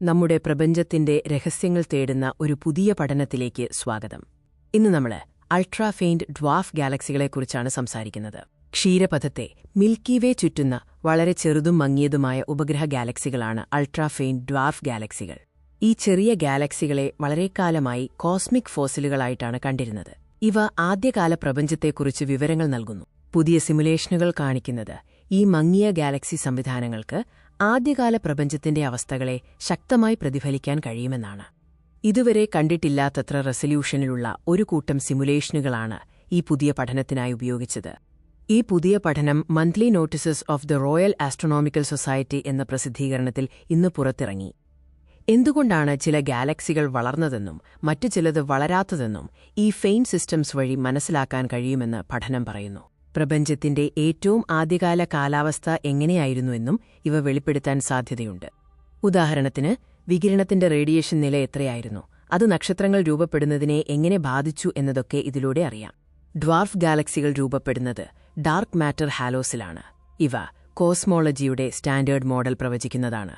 നമ്മുടെ പ്രപഞ്ചത്തിന്റെ രഹസ്യങ്ങൾ തേടുന്ന ഒരു പുതിയ പഠനത്തിലേക്ക് സ്വാഗതം. ഇന്ന് നമ്മൾ അൾട്രാ ഫെയിന്റ് ഡ്വാർഫ് ഗാലക്സികളെക്കുറിച്ചാണ് സംസാരിക്കുന്നത്. ക്ഷീരപഥത്തെ മിൽക്കി വേ ചുറ്റുന്ന വളരെ ചെറുതും മങ്ങിയതുമായ ഉപഗ്രഹ ഗാലക്സികളാണ് അൾട്രാ ഫെയിന്റ് ഡ്വാർഫ് ഗാലക്സികൾ. ഈ ചെറിയ ഗാലക്സികളെ വളരെക്കാലമായി കോസ്മിക് ഫോസിലുകളായിട്ടാണ് കണ്ടിരുന്നത്. ഇവ ആദ്യകാല പ്രപഞ്ചത്തെക്കുറിച്ച് വിവരങ്ങൾ നൽകുന്നു. പുതിയ സിമുലേഷനുകൾ കാണിക്കുന്നത് ഈ മങ്ങിയ ഗാലക്സി സംവിധാനങ്ങൾക്ക് ആദ്യകാല പ്രപഞ്ചത്തിന്റെ അവസ്ഥകളെ ശക്തമായി പ്രതിഫലിക്കാൻ കഴിയുമെന്നാണ്. ഇതുവരെ കണ്ടിട്ടില്ലാത്തത്ര റെസല്യൂഷനിലുള്ള ഒരു കൂട്ടം സിമുലേഷനുകളാണ് ഈ പുതിയ പഠനത്തിനായി ഉപയോഗിച്ചത്. ഈ പുതിയ പഠനം monthly notices of the royal astronomical society എന്ന പ്രസിദ്ധീകരണത്തിൽ ഇന്ന് പുറത്തിറങ്ങി. എന്തുകൊണ്ടാണ് ചില ഗാലക്സികൾ വളർന്നതെന്നും മറ്റു ചിലത് വളരാത്തതെന്നും ഈ ഫെയിന്റ് സിസ്റ്റംസ് വഴി മനസ്സിലാക്കാൻ കഴിയുമെന്ന് പഠനം പറയുന്നു. പ്രപഞ്ചത്തിന്റെ ഏറ്റവും ആദ്യകാല കാലാവസ്ഥ എങ്ങനെയായിരുന്നുവെന്നും ഇവ വെളിപ്പെടുത്താൻ സാധ്യതയുണ്ട്. ഉദാഹരണത്തിന്, വികിരണത്തിന്റെ റേഡിയേഷൻ നില എത്രയായിരുന്നു, അത് നക്ഷത്രങ്ങൾ രൂപപ്പെടുന്നതിനെ എങ്ങനെ ബാധിച്ചു എന്നതൊക്കെ ഇതിലൂടെ അറിയാം. ഡ്വാർഫ് ഗാലക്സികൾ രൂപപ്പെടുന്നത് ഡാർക്ക് മാറ്റർ ഹാലോസിലാണ്. ഇവ കോസ്മോളജിയുടെ സ്റ്റാൻഡേർഡ് മോഡൽ പ്രവചിക്കുന്നതാണ്.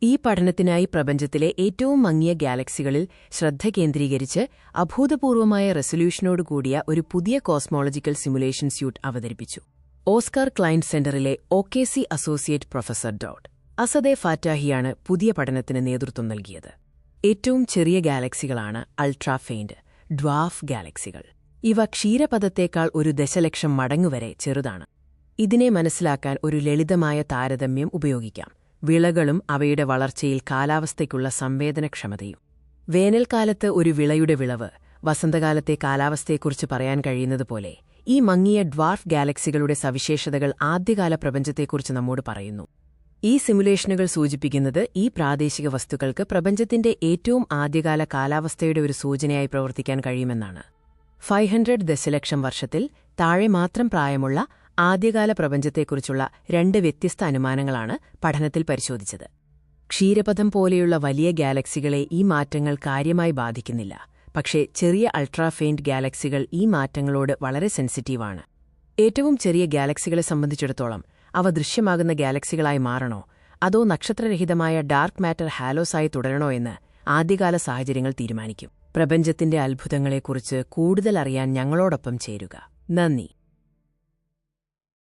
ഈ പഠനത്തിനായി പ്രപഞ്ചത്തിലെ ഏറ്റവും മങ്ങിയ ഗാലക്സികളിൽ ശ്രദ്ധ കേന്ദ്രീകരിച്ച് അഭൂതപൂർവമായ റെസല്യൂഷനോടുകൂടിയ ഒരു പുതിയ കോസ്മോളജിക്കൽ സിമുലേഷൻ സ്യൂട്ട് അവതരിപ്പിച്ചു. ഓസ്കാർ ക്ലൈൻറ്റ് സെന്ററിലെ OKC അസോസിയേറ്റ് പ്രൊഫസർ അസദെ ഫാറ്റാഹിയാണ് പുതിയ പഠനത്തിന് നേതൃത്വം നൽകിയത്. ഏറ്റവും ചെറിയ ഗാലക്സികളാണ് അൾട്രാ ഫെയിന്റ് ഡ്വാർഫ് ഗാലക്സികൾ. ഇവ ക്ഷീരപഥത്തേക്കാൾ 1 ദശലക്ഷം മടങ്ങുവരെ ചെറുതാണ്. ഇതിനെ മനസ്സിലാക്കാൻ ഒരു ലളിതമായ താരതമ്യം ഉപയോഗിക്കാം. വിളകളും അവയുടെ വളർച്ചയിൽ കാലാവസ്ഥയ്ക്കുള്ള സംവേദനക്ഷമതയും. വേനൽക്കാലത്ത് ഒരു വിളയുടെ വിളവ് വസന്തകാലത്തെ കാലാവസ്ഥയെക്കുറിച്ച് പറയാൻ കഴിയുന്നതുപോലെ ഈ മങ്ങിയ ഡ്വാർഫ് ഗാലക്സികളുടെ സവിശേഷതകൾ ആദ്യകാല പ്രപഞ്ചത്തെക്കുറിച്ച് നമ്മോട് പറയുന്നു. ഈ സിമുലേഷനുകൾ സൂചിപ്പിക്കുന്നത് ഈ പ്രാദേശിക വസ്തുക്കൾക്ക് പ്രപഞ്ചത്തിന്റെ ഏറ്റവും ആദ്യകാല കാലാവസ്ഥയുടെ ഒരു സൂചനയായി പ്രവർത്തിക്കാൻ കഴിയുമെന്നാണ്. 500 ദശലക്ഷം വർഷത്തിൽ താഴെ മാത്രം പ്രായമുള്ള ആദ്യകാല പ്രപഞ്ചത്തെക്കുറിച്ചുള്ള 2 വ്യത്യസ്ത അനുമാനങ്ങളാണ് പഠനത്തിൽ പരിശോധിച്ചത്. ക്ഷീരപഥം പോലെയുള്ള വലിയ ഗാലക്സികളെ ഈ മാറ്റങ്ങൾ കാര്യമായി ബാധിക്കുന്നില്ല. പക്ഷേ ചെറിയ അൾട്രാഫെയിന്റ് ഗാലക്സികൾ ഈ മാറ്റങ്ങളോട് വളരെ സെൻസിറ്റീവാണ്. ഏറ്റവും ചെറിയ ഗാലക്സികളെ സംബന്ധിച്ചിടത്തോളം അവ ദൃശ്യമാകുന്ന ഗാലക്സികളായി മാറണോ അതോ നക്ഷത്രരഹിതമായ ഡാർക്ക് മാറ്റർ ഹാലോസായി തുടരണോ എന്ന് ആദ്യകാല സാഹചര്യങ്ങൾ തീരുമാനിക്കും. പ്രപഞ്ചത്തിന്റെ അത്ഭുതങ്ങളെക്കുറിച്ച് കൂടുതൽ അറിയാൻ ഞങ്ങളോടൊപ്പം ചേരുക. നന്ദി.